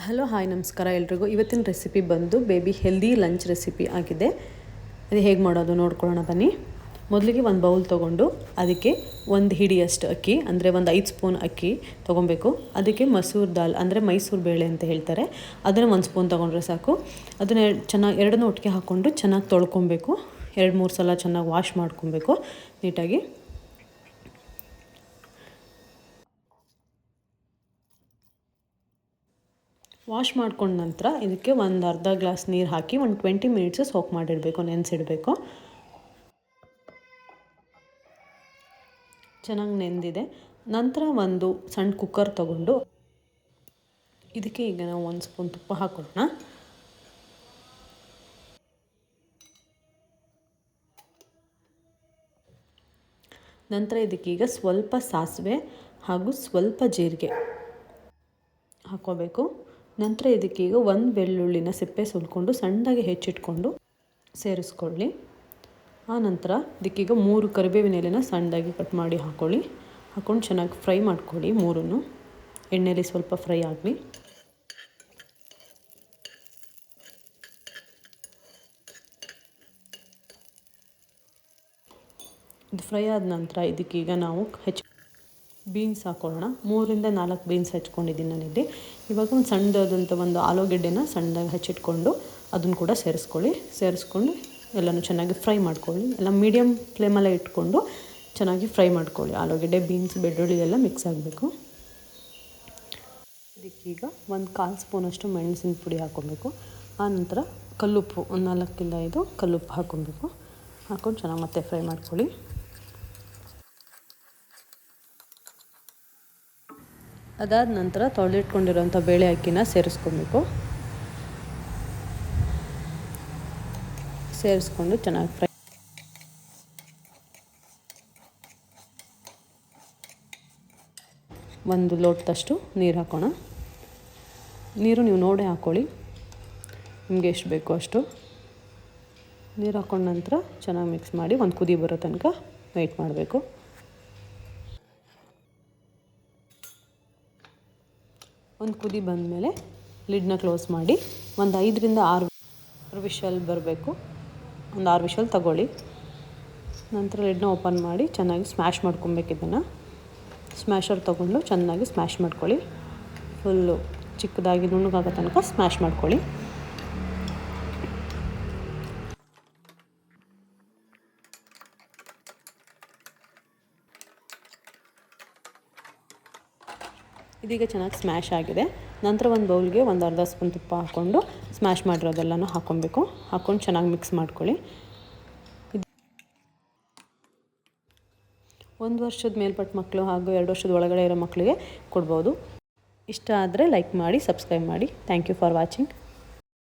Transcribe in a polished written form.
Hello hi ನಮಸ್ಕಾರ ಎಲ್ರಿಗೂ. ಇವತ್ತಿನ ರೆಸಿಪಿ ಬಂದು ಬೇಬಿ ಹೆಲ್ದಿ ಲಂಚ್ ರೆಸಿಪಿ ಆಗಿದೆ. ಅದು ಹೇಗೆ ಮಾಡೋದು ನೋಡ್ಕೊಳ್ಳೋಣ ಬನ್ನಿ. ಮೊದಲಿಗೆ ಒಂದು ಬೌಲ್ ತೊಗೊಂಡು ಅದಕ್ಕೆ ಒಂದು ಹಿಡಿಯಷ್ಟು ಅಕ್ಕಿ ಅಂದರೆ ಒಂದು 5 ಸ್ಪೂನ್ ಅಕ್ಕಿ ತೊಗೊಬೇಕು. ಅದಕ್ಕೆ ಮಸೂರ್ ದಾಲ್ ಅಂದರೆ ಮೈಸೂರು ಬೇಳೆ ಅಂತ ಹೇಳ್ತಾರೆ, ಅದನ್ನು 1 ಸ್ಪೂನ್ ತೊಗೊಂಡ್ರೆ ಸಾಕು. ಅದನ್ನು ಚೆನ್ನಾಗಿ ಎರಡನ್ನೂ ಒಟ್ಟಿಗೆ ಹಾಕ್ಕೊಂಡು ಚೆನ್ನಾಗಿ ತೊಳ್ಕೊಬೇಕು. 2-3 ಸಲ ಚೆನ್ನಾಗಿ ವಾಶ್ ಮಾಡ್ಕೊಬೇಕು ನೀಟಾಗಿ. ವಾಶ್ ಮಾಡ್ಕೊಂಡ ನಂತರ ಇದಕ್ಕೆ ಒಂದು ಅರ್ಧ ಗ್ಲಾಸ್ ನೀರು ಹಾಕಿ ಒಂದು 20 ಮಿನಿಟ್ಸು ಸೋಕ್ ಮಾಡಿಡಬೇಕು, ನೆನೆಸಿಡಬೇಕು. ಚೆನ್ನಾಗಿ ನೆಂದಿದೆ. ನಂತರ ಒಂದು ಸಣ್ಣ ಕುಕ್ಕರ್ ತೊಗೊಂಡು ಇದಕ್ಕೆ ಈಗ ನಾವು 1 ಸ್ಪೂನ್ ತುಪ್ಪ ಹಾಕೋಣ. ನಂತರ ಇದಕ್ಕೀಗ ಸ್ವಲ್ಪ ಸಾಸಿವೆ ಹಾಗೂ ಸ್ವಲ್ಪ ಜೀರಿಗೆ ಹಾಕೋಬೇಕು. ನಂತರ ಇದಕ್ಕೀಗ 1 ಬೆಳ್ಳುಳ್ಳಿನ ಸಿಪ್ಪೆ ಸುಲ್ಕೊಂಡು ಸಣ್ಣದಾಗಿ ಹೆಚ್ಚಿಟ್ಕೊಂಡು ಸೇರಿಸ್ಕೊಳ್ಳಿ. ಆನಂತರ ಇದಕ್ಕೀಗ 3 ಕರಿಬೇವಿನ ಎಲೆನ ಸಣ್ಣದಾಗಿ ಕಟ್ ಮಾಡಿ ಹಾಕ್ಕೊಂಡು ಚೆನ್ನಾಗಿ ಫ್ರೈ ಮಾಡ್ಕೊಳ್ಳಿ. 3 ಎಣ್ಣೆಯಲ್ಲಿ ಸ್ವಲ್ಪ ಫ್ರೈ ಆಗಲಿ. ಇದು ಫ್ರೈ ಆದ ನಂತರ ಇದಕ್ಕೀಗ ನಾವು ಬೀನ್ಸ್ ಹಾಕೊಳ್ಳೋಣ. 3-4 ಬೀನ್ಸ್ ಹಚ್ಕೊಂಡಿದ್ದೀನಿ ನಾನಿಲ್ಲಿ. ಇವಾಗ ಒಂದು ಸಣ್ಣದಾದಂಥ ಒಂದು ಆಲೂಗೆಡ್ಡೆನ ಸಣ್ಣದಾಗಿ ಹಚ್ಚಿಟ್ಕೊಂಡು ಅದನ್ನು ಕೂಡ ಸೇರಿಸ್ಕೊಂಡು ಎಲ್ಲನೂ ಚೆನ್ನಾಗಿ ಫ್ರೈ ಮಾಡ್ಕೊಳ್ಳಿ. ಎಲ್ಲ ಮೀಡಿಯಮ್ ಫ್ಲೇಮಲ್ಲೇ ಇಟ್ಕೊಂಡು ಚೆನ್ನಾಗಿ ಫ್ರೈ ಮಾಡ್ಕೊಳ್ಳಿ. ಆಲೂಗೆಡ್ಡೆ, ಬೀನ್ಸ್, ಬೆಳ್ಳುಳ್ಳಿ ಎಲ್ಲ ಮಿಕ್ಸ್ ಆಗಬೇಕು. ಇದಕ್ಕೀಗ ಒಂದು 1/4 ಸ್ಪೂನಷ್ಟು ಮೆಣಸಿನ ಪುಡಿ ಹಾಕ್ಕೊಬೇಕು. ಆನಂತರ ಕಲ್ಲುಪ್ಪು ಒಂದು 4-5 ಕಲ್ಲುಪ್ಪು ಹಾಕ್ಕೊಬೇಕು. ಹಾಕ್ಕೊಂಡು ಚೆನ್ನಾಗಿ ಮತ್ತೆ ಫ್ರೈ ಮಾಡ್ಕೊಳ್ಳಿ. ಅದಾದ ನಂತರ ತೊಳೆದಿಟ್ಕೊಂಡಿರೋಂಥ ಬೇಳೆ ಅಕ್ಕಿನ ಸೇರಿಸ್ಕೊಂಡು ಚೆನ್ನಾಗಿ ಫ್ರೈ. ಒಂದು ಲೋಟದಷ್ಟು ನೀರು ಹಾಕೋಣ. ನೀರು ನೀವು ನೋಡಿ ಹಾಕ್ಕೊಳ್ಳಿ, ನಿಮಗೆ ಎಷ್ಟು ಬೇಕೋ ಅಷ್ಟು. ನೀರು ಹಾಕೊಂಡ ನಂತರ ಚೆನ್ನಾಗಿ ಮಿಕ್ಸ್ ಮಾಡಿ ಒಂದು ಕುದಿ ಬರೋ ತನಕ ವೆಯ್ಟ್ ಮಾಡಬೇಕು. ಒಂದು ಕುದಿ ಬಂದಮೇಲೆ ಲಿಡ್ನ ಕ್ಲೋಸ್ ಮಾಡಿ ಒಂದು 5-6 ವಿಷಲ್ ಬರಬೇಕು. ಒಂದು 6 ವಿಷಲ್ ತಗೊಳ್ಳಿ. ನಂತರ ಲಿಡ್ನ ಓಪನ್ ಮಾಡಿ ಚೆನ್ನಾಗಿ ಸ್ಮ್ಯಾಶ್ ಮಾಡ್ಕೊಬೇಕು. ಇದನ್ನು ಸ್ಮ್ಯಾಶರ್ ತೊಗೊಂಡು ಚೆನ್ನಾಗಿ ಸ್ಮ್ಯಾಶ್ ಮಾಡ್ಕೊಳ್ಳಿ. ಫುಲ್ಲು ಚಿಕ್ಕದಾಗಿ ನುಣ್ಣಗಾಗೋ ತನಕ ಸ್ಮ್ಯಾಶ್ ಮಾಡ್ಕೊಳ್ಳಿ. ಇದೀಗ ಚೆನ್ನಾಗಿ ಸ್ಮ್ಯಾಶ್ ಆಗಿದೆ. ನಂತರ ಒಂದು ಬೌಲ್ಗೆ ಒಂದು ಅರ್ಧ ಸ್ಪೂನ್ ತುಪ್ಪ ಹಾಕ್ಕೊಂಡು ಸ್ಮ್ಯಾಶ್ ಮಾಡಿರೋದೆಲ್ಲನೂ ಹಾಕ್ಕೊಂಡು ಚೆನ್ನಾಗಿ ಮಿಕ್ಸ್ ಮಾಡ್ಕೊಳ್ಳಿ. 1 ವರ್ಷದ ಮೇಲ್ಪಟ್ಟ ಮಕ್ಕಳು ಹಾಗೂ 2 ವರ್ಷದ ಒಳಗಡೆ ಇರೋ ಮಕ್ಕಳಿಗೆ ಕೊಡ್ಬೋದು. ಇಷ್ಟ ಆದರೆ ಲೈಕ್ ಮಾಡಿ, ಸಬ್ಸ್ಕ್ರೈಬ್ ಮಾಡಿ. Thank you for watching.